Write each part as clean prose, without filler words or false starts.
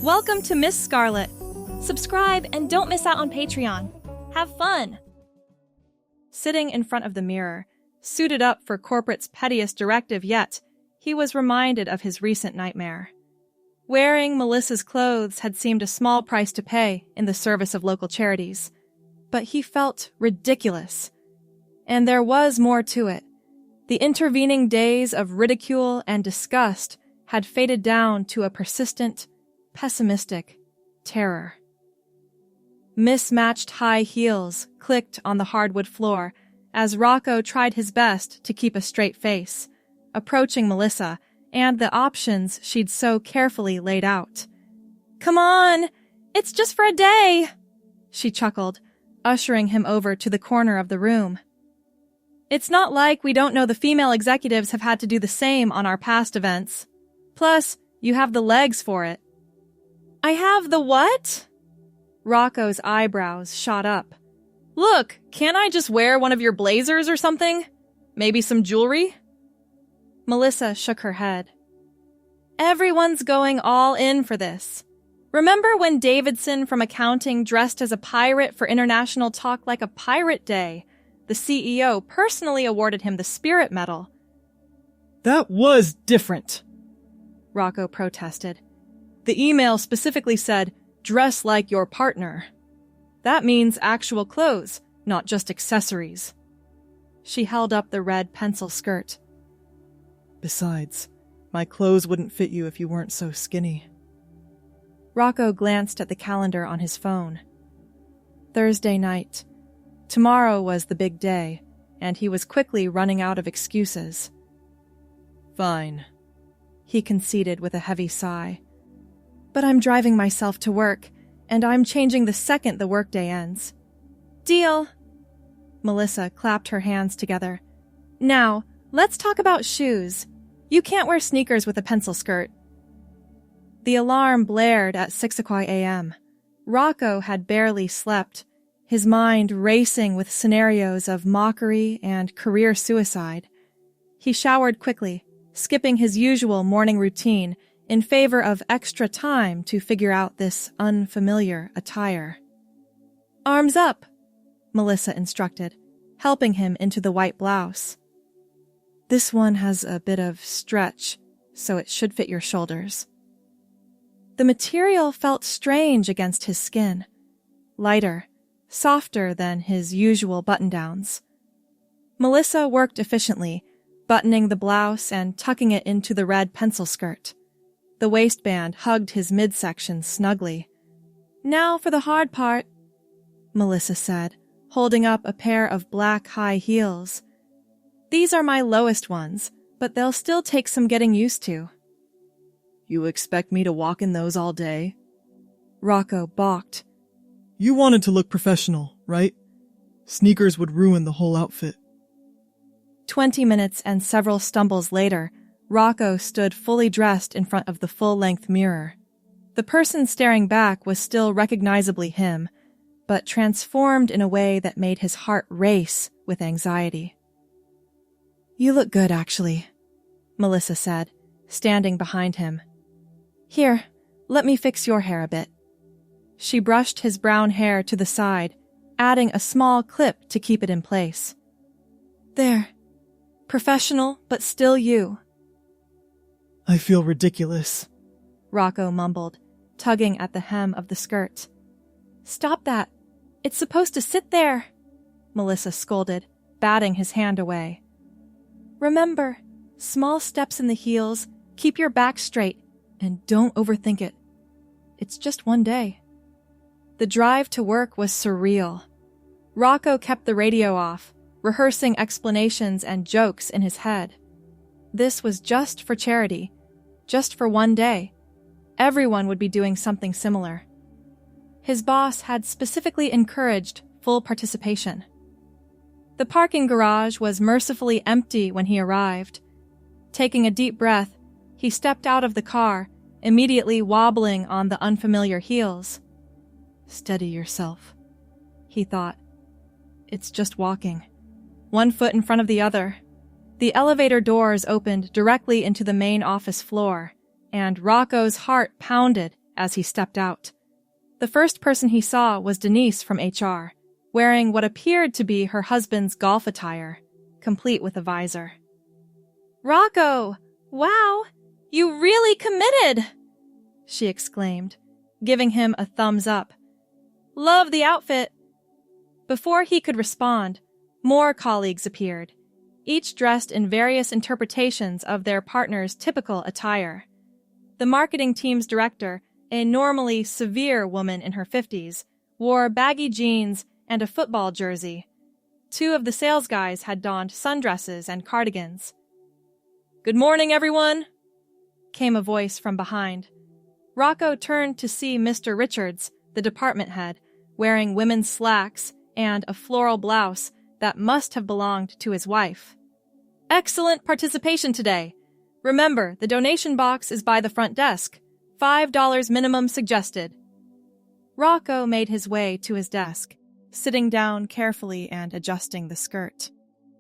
Welcome to Miss Scarlett. Subscribe and don't miss out on Patreon. Have fun! Sitting in front of the mirror, suited up for corporate's pettiest directive yet, he was reminded of his recent nightmare. Wearing Melissa's clothes had seemed a small price to pay in the service of local charities, but he felt ridiculous. And there was more to it. The intervening days of ridicule and disgust had faded down to a persistent, pessimistic terror. Mismatched high heels clicked on the hardwood floor as Rocco tried his best to keep a straight face, approaching Melissa and the options she'd so carefully laid out. "Come on! It's just for a day!" she chuckled, ushering him over to the corner of the room. "It's not like we don't know the female executives have had to do the same on our past events. Plus, you have the legs for it." "I have the what?" Rocco's eyebrows shot up. "Look, can't I just wear one of your blazers or something? Maybe some jewelry?" Melissa shook her head. "Everyone's going all in for this. Remember when Davidson from accounting dressed as a pirate for International Talk Like a Pirate Day? The CEO personally awarded him the Spirit Medal." "That was different," Rocco protested. "The email specifically said, 'Dress like your partner.' That means actual clothes, not just accessories." She held up the red pencil skirt. "Besides, my clothes wouldn't fit you if you weren't so skinny." Rocco glanced at the calendar on his phone. Thursday night. Tomorrow was the big day, and he was quickly running out of excuses. "Fine," he conceded with a heavy sigh. "But I'm driving myself to work, and I'm changing the second the workday ends." "Deal." Melissa clapped her hands together. "Now, let's talk about shoes. You can't wear sneakers with a pencil skirt." The alarm blared at 6:00 a.m. Rocco had barely slept, his mind racing with scenarios of mockery and career suicide. He showered quickly, skipping his usual morning routine in favor of extra time to figure out this unfamiliar attire. "Arms up," Melissa instructed, helping him into the white blouse. "This one has a bit of stretch, so it should fit your shoulders." The material felt strange against his skin, lighter, softer than his usual button-downs. Melissa worked efficiently, buttoning the blouse and tucking it into the red pencil skirt. The waistband hugged his midsection snugly. "Now for the hard part," Melissa said, holding up a pair of black high heels. "These are my lowest ones, but they'll still take some getting used to." "You expect me to walk in those all day?" Rocco balked. "You wanted to look professional, right? Sneakers would ruin the whole outfit." 20 minutes and several stumbles later, Rocco stood fully dressed in front of the full-length mirror. The person staring back was still recognizably him, but transformed in a way that made his heart race with anxiety. "You look good, actually," Melissa said, standing behind him. "Here, let me fix your hair a bit." She brushed his brown hair to the side, adding a small clip to keep it in place. "There. Professional, but still you." "I feel ridiculous," Rocco mumbled, tugging at the hem of the skirt. "Stop that. It's supposed to sit there," Melissa scolded, batting his hand away. "Remember, small steps in the heels, keep your back straight, and don't overthink it. It's just one day." The drive to work was surreal. Rocco kept the radio off, rehearsing explanations and jokes in his head. This was just for charity, just for one day. Everyone would be doing something similar. His boss had specifically encouraged full participation. The parking garage was mercifully empty when he arrived. Taking a deep breath, he stepped out of the car, immediately wobbling on the unfamiliar heels. "Steady yourself," he thought. "It's just walking. One foot in front of the other." The elevator doors opened directly into the main office floor, and Rocco's heart pounded as he stepped out. The first person he saw was Denise from HR, wearing what appeared to be her husband's golf attire, complete with a visor. "Rocco! Wow! You really committed!" she exclaimed, giving him a thumbs up. "Love the outfit!" Before he could respond, more colleagues appeared, each dressed in various interpretations of their partner's typical attire. The marketing team's director, a normally severe woman in her 50s, wore baggy jeans and a football jersey. Two of the sales guys had donned sundresses and cardigans. "Good morning, everyone," came a voice from behind. Rocco turned to see Mr. Richards, the department head, wearing women's slacks and a floral blouse that must have belonged to his wife. "Excellent participation today. Remember, the donation box is by the front desk. $5 minimum suggested." Rocco made his way to his desk, sitting down carefully and adjusting the skirt.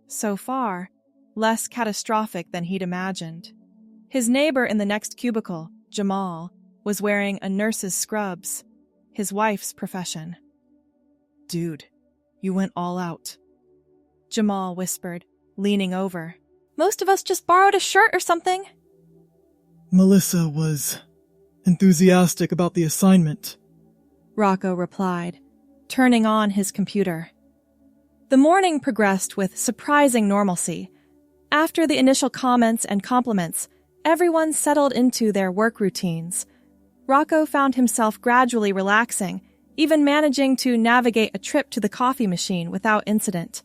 So far, less catastrophic than he'd imagined. His neighbor in the next cubicle, Jamal, was wearing a nurse's scrubs, his wife's profession. "Dude, you went all out," Jamal whispered, leaning over. "Most of us just borrowed a shirt or something." "Melissa was enthusiastic about the assignment," Rocco replied, turning on his computer. The morning progressed with surprising normalcy. After the initial comments and compliments, everyone settled into their work routines. Rocco found himself gradually relaxing, even managing to navigate a trip to the coffee machine without incident.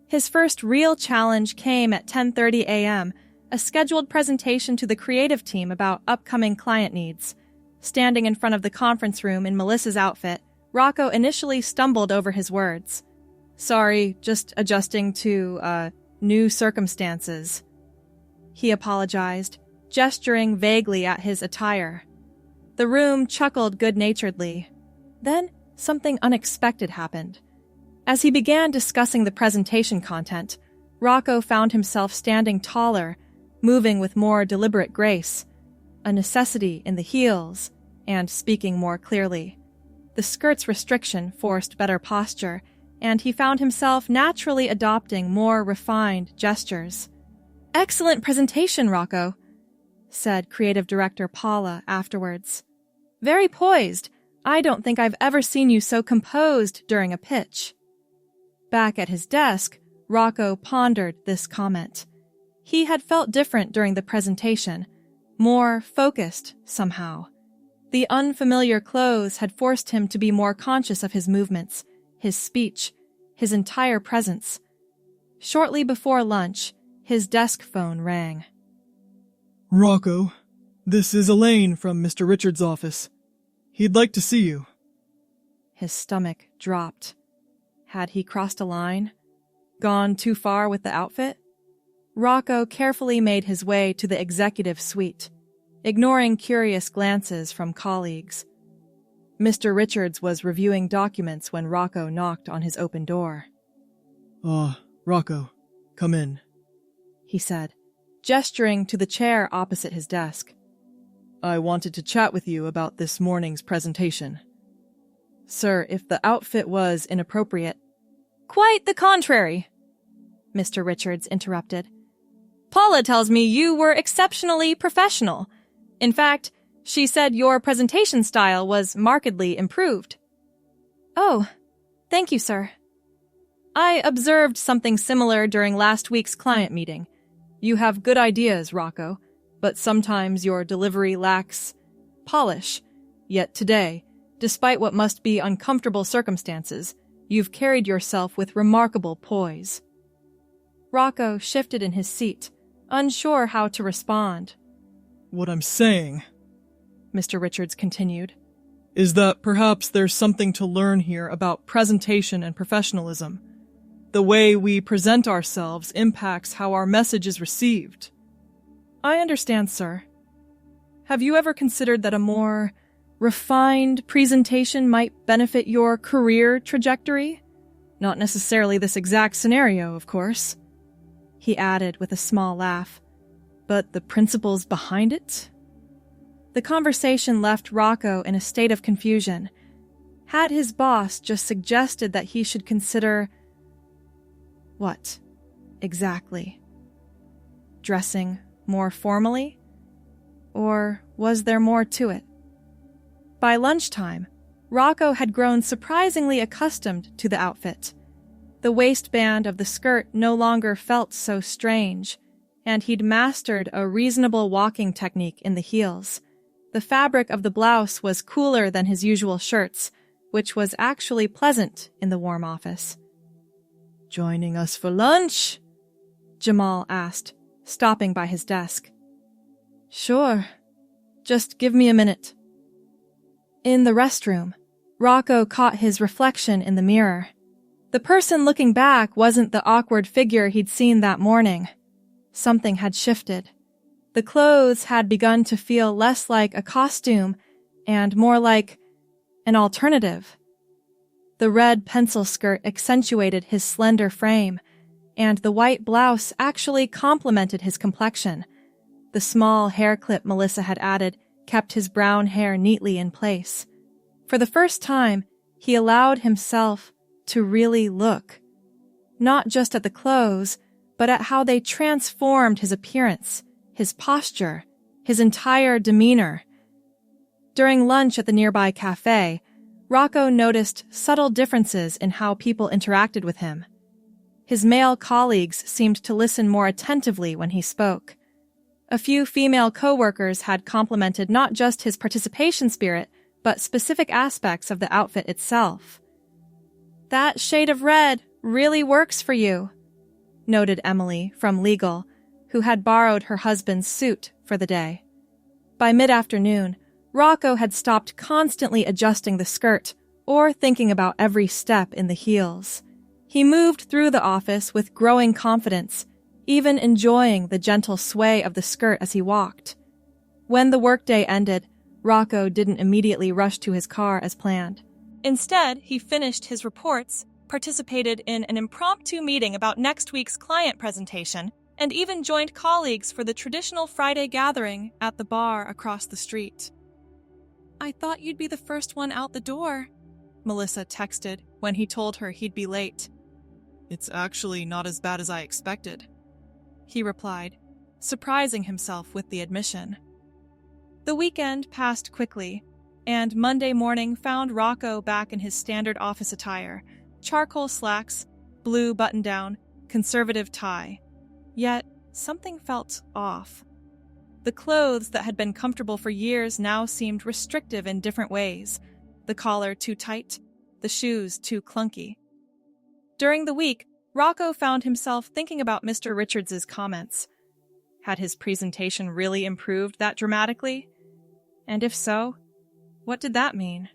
His first real challenge came at 10:30 a.m., a scheduled presentation to the creative team about upcoming client needs. Standing in front of the conference room in Melissa's outfit, Rocco initially stumbled over his words. "Sorry, just adjusting to, new circumstances," he apologized, gesturing vaguely at his attire. The room chuckled good-naturedly. Then something unexpected happened. As he began discussing the presentation content, Rocco found himself standing taller, moving with more deliberate grace, a necessity in the heels, and speaking more clearly. The skirt's restriction forced better posture, and he found himself naturally adopting more refined gestures. "Excellent presentation, Rocco," said creative director Paula afterwards. "Very poised. I don't think I've ever seen you so composed during a pitch." Back at his desk, Rocco pondered this comment. He had felt different during the presentation, more focused somehow. The unfamiliar clothes had forced him to be more conscious of his movements, his speech, his entire presence. Shortly before lunch, his desk phone rang. "Rocco, this is Elaine from Mr. Richards' office. He'd like to see you." His stomach dropped. Had he crossed a line? Gone too far with the outfit? Rocco carefully made his way to the executive suite, ignoring curious glances from colleagues. Mr. Richards was reviewing documents when Rocco knocked on his open door. Rocco, come in," he said, gesturing to the chair opposite his desk. "I wanted to chat with you about this morning's presentation." "Sir, if the outfit was inappropriate—" "Quite the contrary," Mr. Richards interrupted. "Paula tells me you were exceptionally professional. In fact, she said your presentation style was markedly improved." "Oh, thank you, sir." "I observed something similar during last week's client meeting. You have good ideas, Rocco, but sometimes your delivery lacks polish. Yet today, despite what must be uncomfortable circumstances, you've carried yourself with remarkable poise." Rocco shifted in his seat, unsure how to respond. "What I'm saying," Mr. Richards continued, "is that perhaps there's something to learn here about presentation and professionalism. The way we present ourselves impacts how our message is received." "I understand, sir. Have you ever considered that a more refined presentation might benefit your career trajectory? Not necessarily this exact scenario, of course," he added with a small laugh. "But the principles behind it?" The conversation left Rocco in a state of confusion. Had his boss just suggested that he should consider... what, exactly? Dressing more formally? Or was there more to it? By lunchtime, Rocco had grown surprisingly accustomed to the outfit. The waistband of the skirt no longer felt so strange, and he'd mastered a reasonable walking technique in the heels. The fabric of the blouse was cooler than his usual shirts, which was actually pleasant in the warm office. "Joining us for lunch?" Jamal asked, stopping by his desk. "Sure. Just give me a minute." In the restroom, Rocco caught his reflection in the mirror. The person looking back wasn't the awkward figure he'd seen that morning. Something had shifted. The clothes had begun to feel less like a costume and more like an alternative. The red pencil skirt accentuated his slender frame, and the white blouse actually complemented his complexion. The small hair clip Melissa had added kept his brown hair neatly in place. For the first time, he allowed himself to really look, not just at the clothes, but at how they transformed his appearance, his posture, his entire demeanor. During lunch at the nearby cafe, Rocco noticed subtle differences in how people interacted with him. His male colleagues seemed to listen more attentively when he spoke. A few female coworkers had complimented not just his participation spirit, but specific aspects of the outfit itself. "That shade of red really works for you," noted Emily from legal, who had borrowed her husband's suit for the day. By mid-afternoon, Rocco had stopped constantly adjusting the skirt or thinking about every step in the heels. He moved through the office with growing confidence, even enjoying the gentle sway of the skirt as he walked. When the workday ended, Rocco didn't immediately rush to his car as planned. Instead, he finished his reports, participated in an impromptu meeting about next week's client presentation, and even joined colleagues for the traditional Friday gathering at the bar across the street. "I thought you'd be the first one out the door," Melissa texted when he told her he'd be late. "It's actually not as bad as I expected," he replied, surprising himself with the admission. The weekend passed quickly, and Monday morning found Rocco back in his standard office attire, charcoal slacks, blue button-down, conservative tie. Yet, something felt off. The clothes that had been comfortable for years now seemed restrictive in different ways, the collar too tight, the shoes too clunky. During the week, Rocco found himself thinking about Mr. Richards's comments. Had his presentation really improved that dramatically? And if so, what did that mean?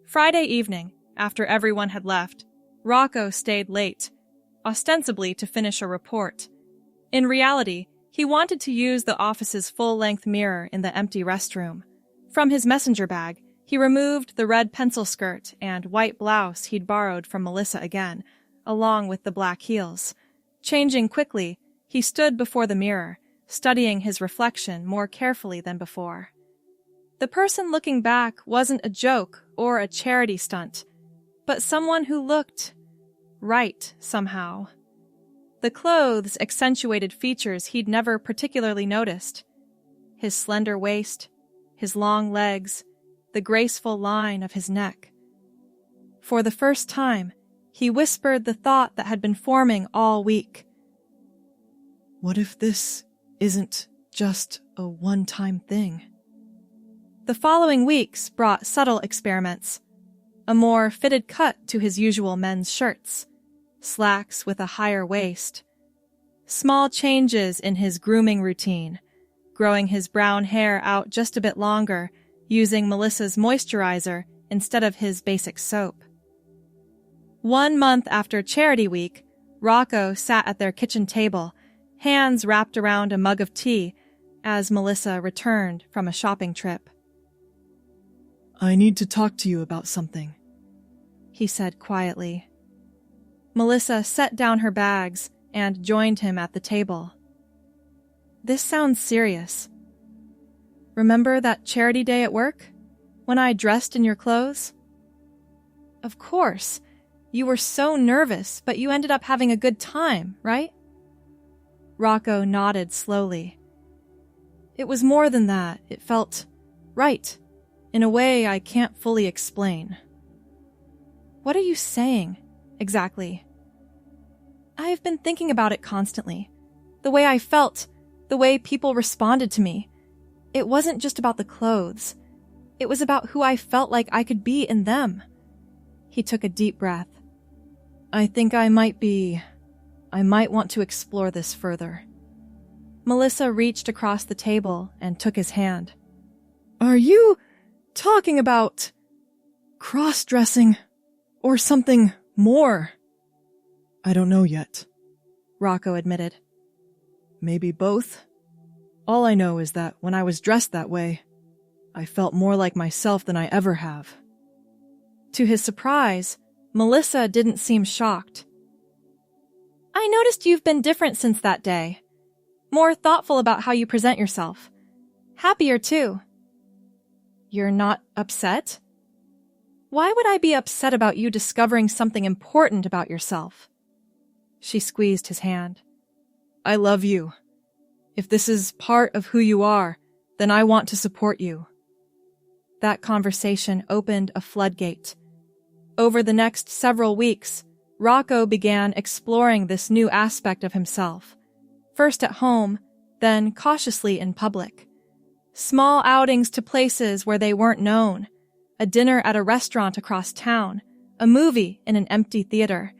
Friday evening, after everyone had left, Rocco stayed late, ostensibly to finish a report. In reality, he wanted to use the office's full-length mirror in the empty restroom. From his messenger bag, he removed the red pencil skirt and white blouse he'd borrowed from Melissa again, along with the black heels. Changing quickly, he stood before the mirror, studying his reflection more carefully than before. The person looking back wasn't a joke or a charity stunt, but someone who looked right somehow. The clothes accentuated features he'd never particularly noticed. His slender waist, his long legs, the graceful line of his neck. For the first time, he whispered the thought that had been forming all week. "What if this isn't just a one-time thing?" The following weeks brought subtle experiments. A more fitted cut to his usual men's shirts, slacks with a higher waist. Small changes in his grooming routine, growing his brown hair out just a bit longer, using Melissa's moisturizer instead of his basic soap. 1 month after Charity Week, Rocco sat at their kitchen table, hands wrapped around a mug of tea, as Melissa returned from a shopping trip. "I need to talk to you about something," he said quietly. Melissa set down her bags and joined him at the table. "This sounds serious." Remember that charity day at work? When I dressed in your clothes? Of course. You were so nervous, but you ended up having a good time, right? Rocco nodded slowly. It was more than that. It felt right, in a way I can't fully explain. What are you saying, exactly? I've been thinking about it constantly. The way I felt, the way people responded to me. It wasn't just about the clothes. It was about who I felt like I could be in them. He took a deep breath. I think I might want to explore this further. Melissa reached across the table and took his hand. Are you talking about cross-dressing or something more? I don't know yet, Rocco admitted. Maybe both. All I know is that when I was dressed that way, I felt more like myself than I ever have. To his surprise, Melissa didn't seem shocked. I noticed you've been different since that day. More thoughtful about how you present yourself. Happier, too. You're not upset? Why would I be upset about you discovering something important about yourself? She squeezed his hand. I love you. If this is part of who you are, then I want to support you. That conversation opened a floodgate. Over the next several weeks, Rocco began exploring this new aspect of himself, first at home, then cautiously in public. Small outings to places where they weren't known, a dinner at a restaurant across town, a movie in an empty theater.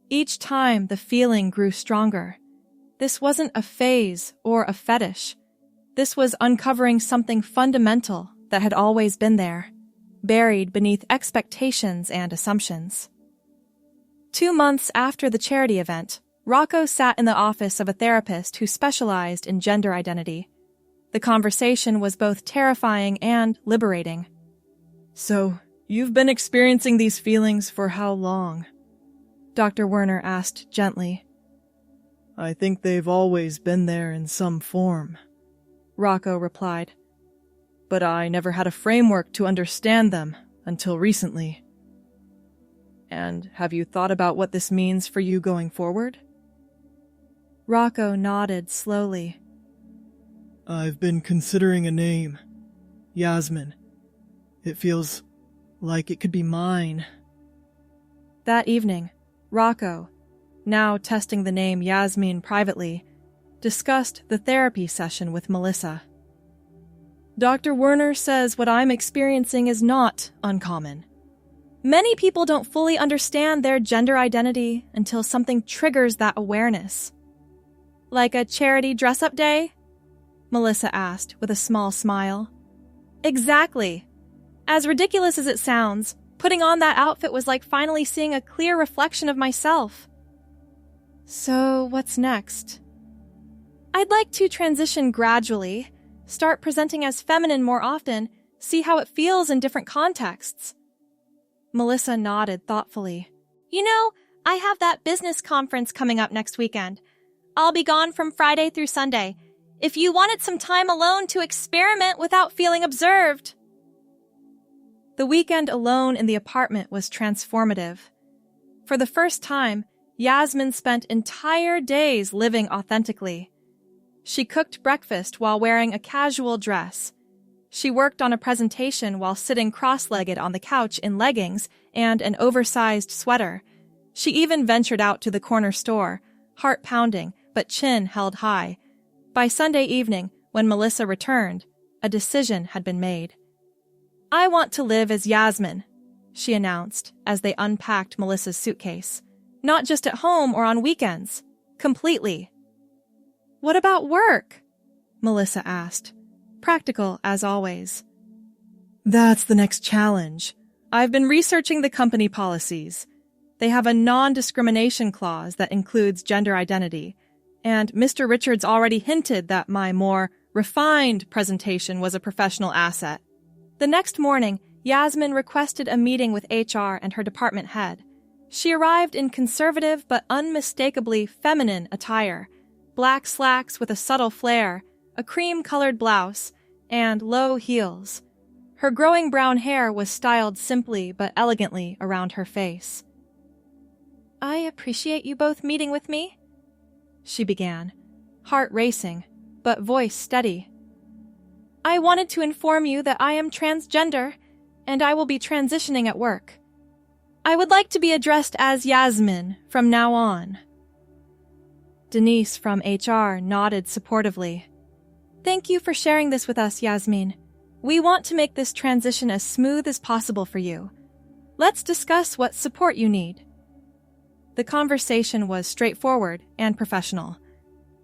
Each time the feeling grew stronger. This wasn't a phase or a fetish. This was uncovering something fundamental that had always been there, buried beneath expectations and assumptions. 2 months after the charity event, Rocco sat in the office of a therapist who specialized in gender identity. The conversation was both terrifying and liberating. So, you've been experiencing these feelings for how long? Dr. Werner asked gently. I think they've always been there in some form, Rocco replied. But I never had a framework to understand them until recently. And have you thought about what this means for you going forward? Rocco nodded slowly. I've been considering a name. Yasmin. It feels like it could be mine. That evening, Rocco, now testing the name Yasmin privately, discussed the therapy session with Melissa. Dr. Werner says what I'm experiencing is not uncommon. Many people don't fully understand their gender identity until something triggers that awareness. Like a charity dress-up day? Melissa asked with a small smile. Exactly. As ridiculous as it sounds, putting on that outfit was like finally seeing a clear reflection of myself. So, what's next? I'd like to transition gradually, start presenting as feminine more often, see how it feels in different contexts. Melissa nodded thoughtfully. You know, I have that business conference coming up next weekend. I'll be gone from Friday through Sunday. If you wanted some time alone to experiment without feeling observed. The weekend alone in the apartment was transformative. For the first time, Yasmin spent entire days living authentically. She cooked breakfast while wearing a casual dress. She worked on a presentation while sitting cross-legged on the couch in leggings and an oversized sweater. She even ventured out to the corner store, heart pounding, but chin held high. By Sunday evening, when Melissa returned, a decision had been made. I want to live as Yasmin, she announced as they unpacked Melissa's suitcase. Not just at home or on weekends. Completely. What about work? Melissa asked. Practical as always. That's the next challenge. I've been researching the company policies. They have a non-discrimination clause that includes gender identity, and Mr. Richards already hinted that my more refined presentation was a professional asset. The next morning, Yasmin requested a meeting with HR and her department head. She arrived in conservative but unmistakably feminine attire, black slacks with a subtle flare, a cream-colored blouse, and low heels. Her growing brown hair was styled simply but elegantly around her face. "I appreciate you both meeting with me," she began, heart racing, but voice steady. "I wanted to inform you that I am transgender, and I will be transitioning at work. I would like to be addressed as Yasmin from now on." Denise from HR nodded supportively. "Thank you for sharing this with us, Yasmin. We want to make this transition as smooth as possible for you. Let's discuss what support you need." The conversation was straightforward and professional.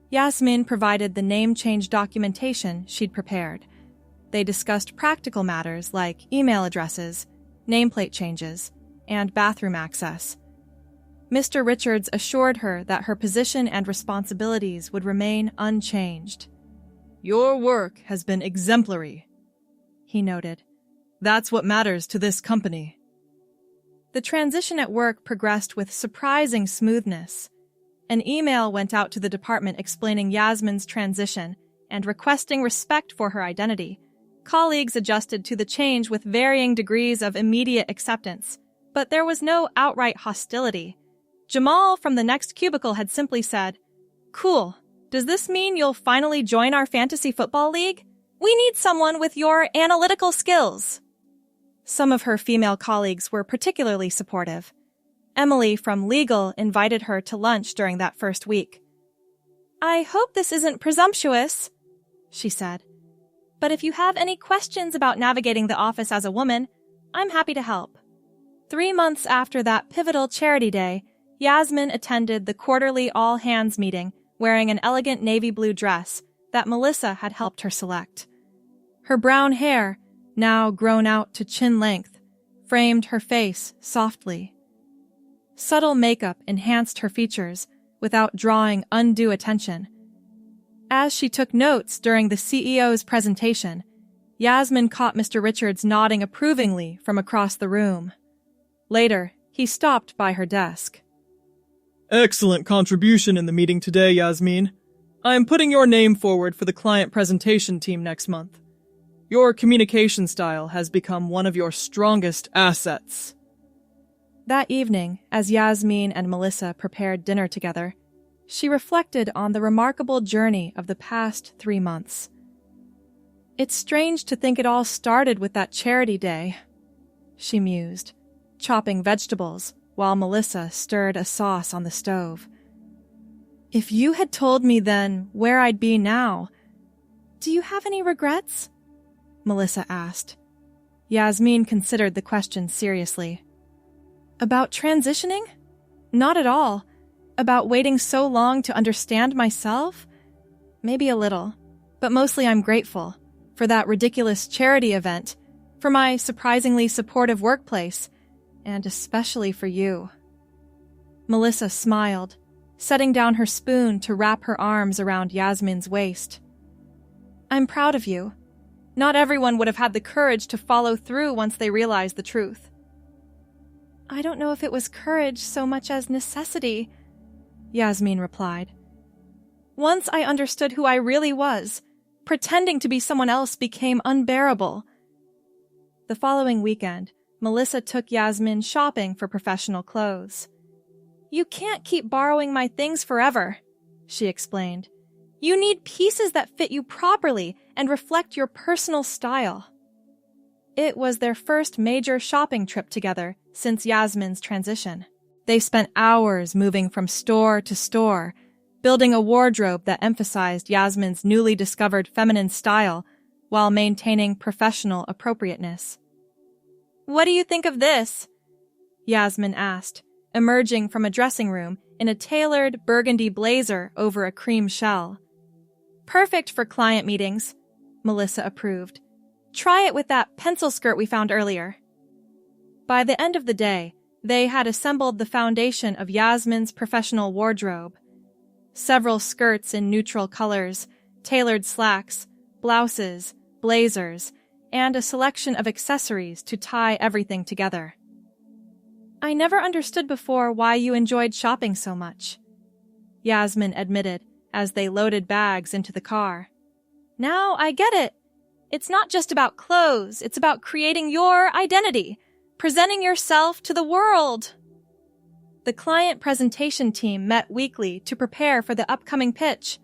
Yasmin provided the name change documentation she'd prepared. They discussed practical matters like email addresses, nameplate changes, and bathroom access. Mr. Richards assured her that her position and responsibilities would remain unchanged. "Your work has been exemplary," he noted. "That's what matters to this company." The transition at work progressed with surprising smoothness. An email went out to the department explaining Yasmin's transition and requesting respect for her identity. Colleagues adjusted to the change with varying degrees of immediate acceptance, but there was no outright hostility. Jamal from the next cubicle had simply said, "Cool. Does this mean you'll finally join our fantasy football league? We need someone with your analytical skills." Some of her female colleagues were particularly supportive. Emily from legal invited her to lunch during that first week. "I hope this isn't presumptuous," she said, "but if you have any questions about navigating the office as a woman, I'm happy to help." 3 months after that pivotal charity day, Yasmin attended the quarterly all-hands meeting wearing an elegant navy blue dress that Melissa had helped her select. Her brown hair, now grown out to chin length, framed her face softly. Subtle makeup enhanced her features without drawing undue attention. As she took notes during the CEO's presentation, Yasmin caught Mr. Richards nodding approvingly from across the room. Later, he stopped by her desk. "Excellent contribution in the meeting today, Yasmin. I am putting your name forward for the client presentation team next month. Your communication style has become one of your strongest assets." That evening, as Yasmin and Melissa prepared dinner together, she reflected on the remarkable journey of the past 3 months. "It's strange to think it all started with that charity day," she mused, chopping vegetables while Melissa stirred a sauce on the stove. "If you had told me then where I'd be now, do you have any regrets?" Melissa asked. Yasmin considered the question seriously. "About transitioning? Not at all. About waiting so long to understand myself? Maybe a little, but mostly I'm grateful for that ridiculous charity event, for my surprisingly supportive workplace, and especially for you." Melissa smiled, setting down her spoon to wrap her arms around Yasmin's waist. "I'm proud of you. Not everyone would have had the courage to follow through once they realized the truth." "I don't know if it was courage so much as necessity," Yasmin replied. "Once I understood who I really was, pretending to be someone else became unbearable." The following weekend, Melissa took Yasmin shopping for professional clothes. "You can't keep borrowing my things forever," she explained. "You need pieces that fit you properly and reflect your personal style." It was their first major shopping trip together since Yasmin's transition. They spent hours moving from store to store, building a wardrobe that emphasized Yasmin's newly discovered feminine style while maintaining professional appropriateness. "What do you think of this?" Yasmin asked, emerging from a dressing room in a tailored burgundy blazer over a cream shell. "Perfect for client meetings," Melissa approved. "Try it with that pencil skirt we found earlier." By the end of the day, they had assembled the foundation of Yasmin's professional wardrobe. Several skirts in neutral colors, tailored slacks, blouses, blazers, and a selection of accessories to tie everything together. "I never understood before why you enjoyed shopping so much," Yasmin admitted as they loaded bags into the car. "Now I get it. It's not just about clothes, it's about creating your identity, presenting yourself to the world. The client presentation team met weekly to prepare for the upcoming pitch.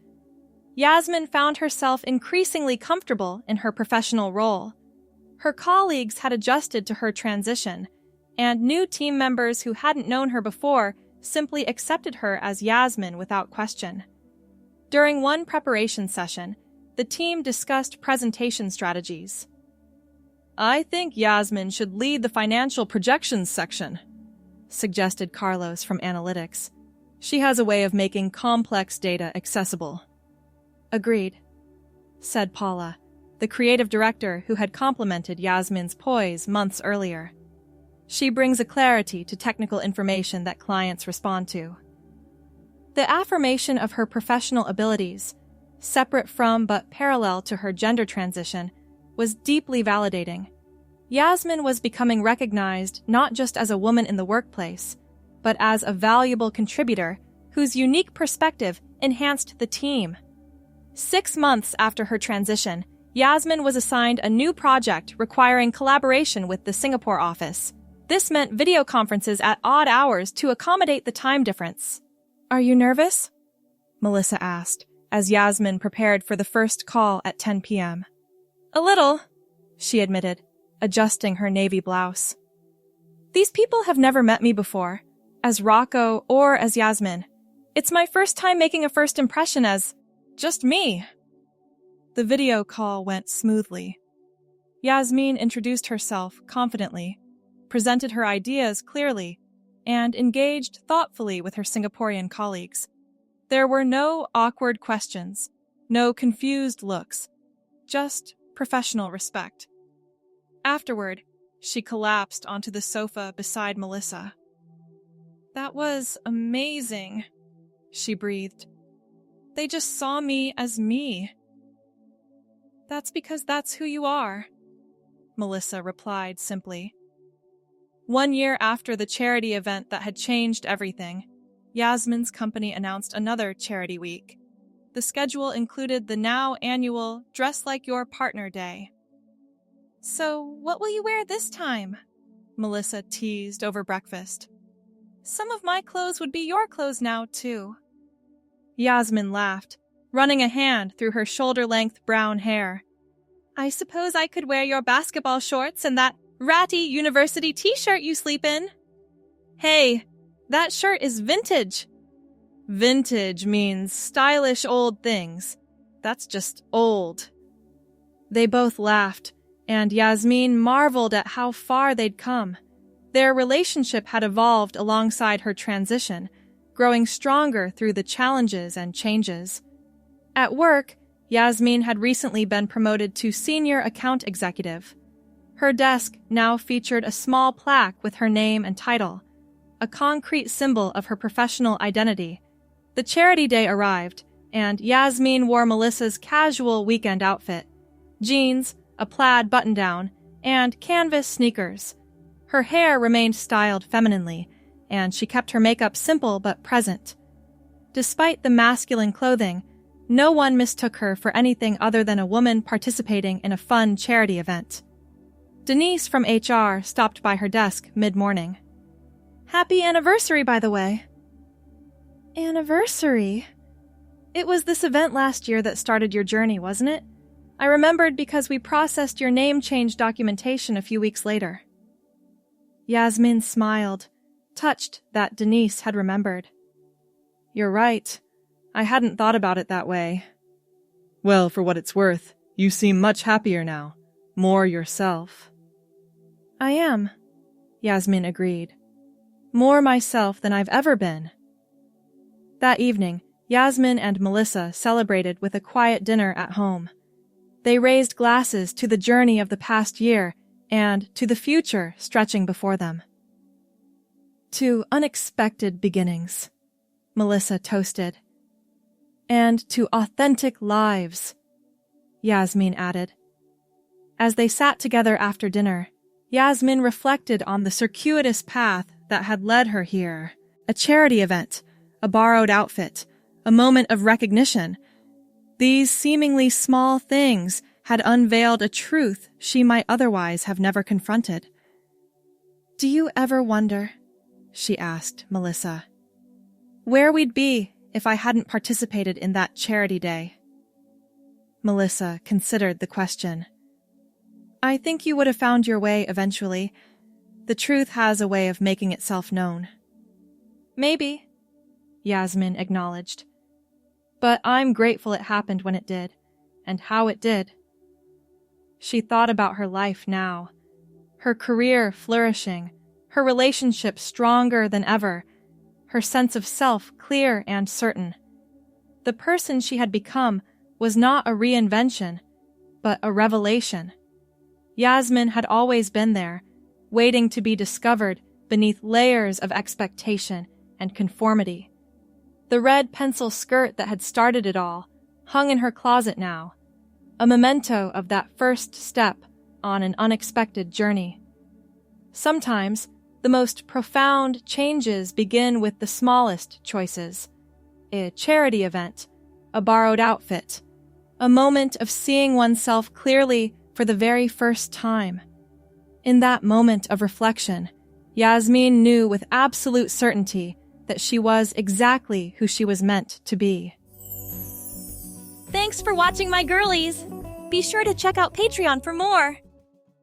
Yasmin found herself increasingly comfortable in her professional role. Her colleagues had adjusted to her transition, and new team members who hadn't known her before simply accepted her as Yasmin without question. During one preparation session, the team discussed presentation strategies. "I think Yasmin should lead the financial projections section," suggested Carlos from analytics. "She has a way of making complex data accessible." "Agreed," said Paula, the creative director who had complimented Yasmin's poise months earlier. "She brings a clarity to technical information that clients respond to." The affirmation of her professional abilities, separate from but parallel to her gender transition, was deeply validating. Yasmin was becoming recognized not just as a woman in the workplace, but as a valuable contributor whose unique perspective enhanced the team. 6 months after her transition, Yasmin was assigned a new project requiring collaboration with the Singapore office. This meant video conferences at odd hours to accommodate the time difference. "Are you nervous?" Melissa asked, as Yasmin prepared for the first call at 10 p.m. "A little," she admitted, adjusting her navy blouse. "These people have never met me before, as Rocco or as Yasmin. It's my first time making a first impression as just me." The video call went smoothly. Yasmin introduced herself confidently, presented her ideas clearly, and engaged thoughtfully with her Singaporean colleagues. There were no awkward questions, no confused looks, just professional respect. Afterward, she collapsed onto the sofa beside Melissa. "That was amazing," she breathed. "They just saw me as me." "That's because that's who you are," Melissa replied simply. 1 year after the charity event that had changed everything, Yasmin's company announced another charity week. The schedule included the now annual Dress Like Your Partner Day. "So, what will you wear this time?" Melissa teased over breakfast. "Some of my clothes would be your clothes now, too." Yasmin laughed, running a hand through her shoulder-length brown hair. "I suppose I could wear your basketball shorts and that ratty university t-shirt you sleep in." "Hey, that shirt is vintage." "Vintage means stylish old things. That's just old." They both laughed, and Yasmin marveled at how far they'd come. Their relationship had evolved alongside her transition, growing stronger through the challenges and changes. At work, Yasmin had recently been promoted to senior account executive. Her desk now featured a small plaque with her name and title, a concrete symbol of her professional identity. The charity day arrived, and Yasmin wore Melissa's casual weekend outfit: jeans, a plaid button-down, and canvas sneakers. Her hair remained styled femininely, and she kept her makeup simple but present. Despite the masculine clothing, no one mistook her for anything other than a woman participating in a fun charity event. Denise from HR stopped by her desk mid-morning. "Happy anniversary, by the way." "Anniversary?" "It was this event last year that started your journey, wasn't it? I remembered because we processed your name change documentation a few weeks later." Yasmin smiled, touched that Denise had remembered. "You're right. I hadn't thought about it that way." "Well, for what it's worth, you seem much happier now. More yourself." "I am," Yasmin agreed. "More myself than I've ever been." That evening, Yasmin and Melissa celebrated with a quiet dinner at home. They raised glasses to the journey of the past year and to the future stretching before them. "To unexpected beginnings," Melissa toasted. "And to authentic lives," Yasmin added. As they sat together after dinner, Yasmin reflected on the circuitous path that had led her here. A charity event, a borrowed outfit, a moment of recognition. These seemingly small things had unveiled a truth she might otherwise have never confronted. "Do you ever wonder," she asked Melissa, "where we'd be if I hadn't participated in that charity day?" Melissa considered the question. "I think you would have found your way eventually. The truth has a way of making itself known." "Maybe," Yasmin acknowledged. "But I'm grateful it happened when it did, and how it did." She thought about her life now, her career flourishing, her relationship stronger than ever, her sense of self clear and certain. The person she had become was not a reinvention, but a revelation. Yasmin had always been there, waiting to be discovered beneath layers of expectation and conformity. The red pencil skirt that had started it all hung in her closet now, a memento of that first step on an unexpected journey. Sometimes, the most profound changes begin with the smallest choices. A charity event, a borrowed outfit, a moment of seeing oneself clearly for the very first time. In that moment of reflection, Yasmin knew with absolute certainty that she was exactly who she was meant to be. Thanks for watching, my girlies! Be sure to check out Patreon for more!